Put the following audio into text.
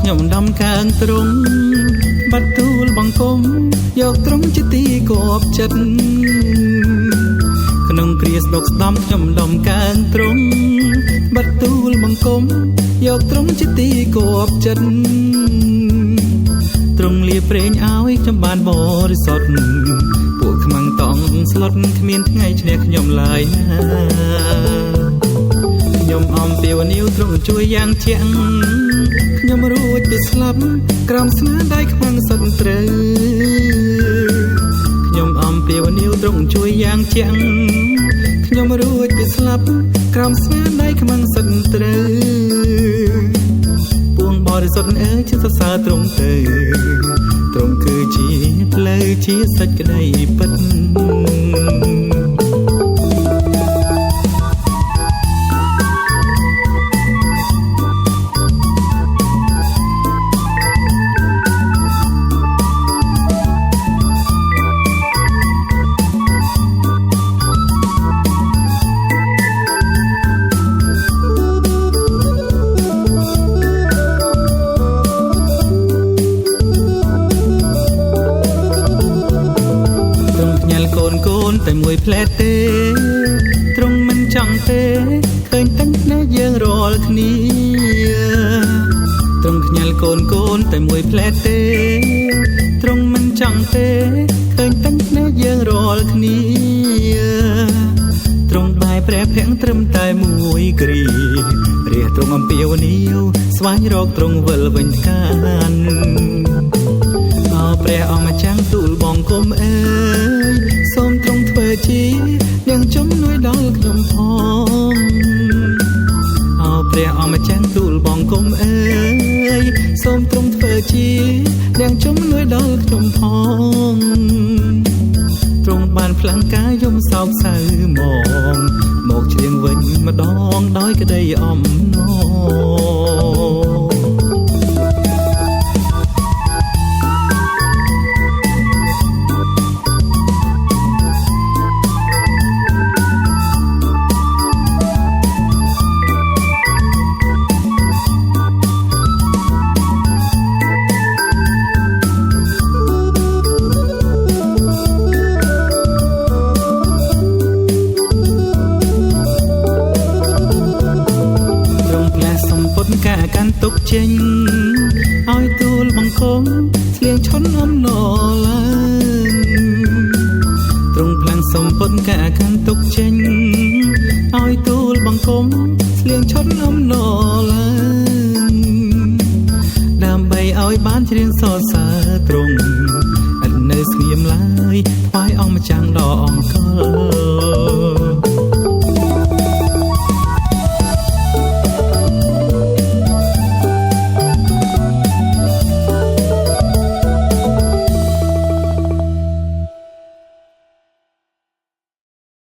ខ្ញុំដំកើងទ្រង់បាត់ទូលបង្គំយកទ្រង់ជាទីគប់ចិត្តក្នុងគ្រាស្ដុកស្ដំខ្ញុំដំកើងទ្រង់បាត់ទូលបង្គំយកទ្រង់ជាទីគប់ចិត្តទ្រង់លាប្រេងឲ្យខ្ញុំបានបរិសុទ្ធពួកខ្មាំងតង់ស្លុតគ្មានថ្ងៃឈ្នះខ្ញុំឡើយណាខ្ញុំអំពាវនាវទ្រង់ជួយយ៉ាងជាក់ខ្ញុំរួចពីស្លាប់ក្រោមស្នាដៃខ្មាំងសឹកត្រូវខ្ញុំអំពាវនាវទ្រង់ជួយយ៉ាងជាក់ខ្ញុំរួចពីស្លាប់ក្រោមស្នាដៃខ្មាំងសឹកត្រូវពួងបរិសុទ្ធអើយជាសរសើរទ្រង់ទៅទ្រង់គឺជាផ្លូវជាសេចក្តីពិតកូនតែមួយផ្លែទេទ្រង់មិនចង់ទេឃើញតែភ្នែកយើងរាល់គ្នាទ្រង់ខ្ញាល់កូនតែមួយផ្លែទេទ្រង់មិនចង់ទេឃើញតែភ្នែកយើងរាល់គ្នាទ្រង់បែរព្រះភ័ក្ត្រត្រឹមតែមួយគ្រារះទ្រង់អំពាវនាវស្វែងរកទ្រង់វិលវិញកានព្រះអង្គម្ចាស់ទូលបង្គំអើយសូមទ្រង់ធ្វើជានាងជំនួយដល់ខ្ញុំផងព្រះអង្គម្ចាស់ទូលបង្គំអើយសូមទ្រង់ធ្វើជានាងជំនួយដល់ខ្ញុំផងទ្រង់បានផ្លាំងកាយយំសោកសៅមកច្រៀងវិញម្ដងដោយក្តីអំណរការកាន់ទុកចេញឲ្យទូលបង្គំស្លៀងឈុនអំណរឡើងទ្រង់ផ្លាំងសម្ពុតការកាន់ទុកចេញឲ្យទូលបង្គំស្លៀងឈុនអំណរឡើងដើម្បីឲ្យបានច្រៀងសរសើរទ្រង់ឥតនៅស្ងៀមឡើយថ្វាយអង្គម្ចាស់ដ៏អង្គល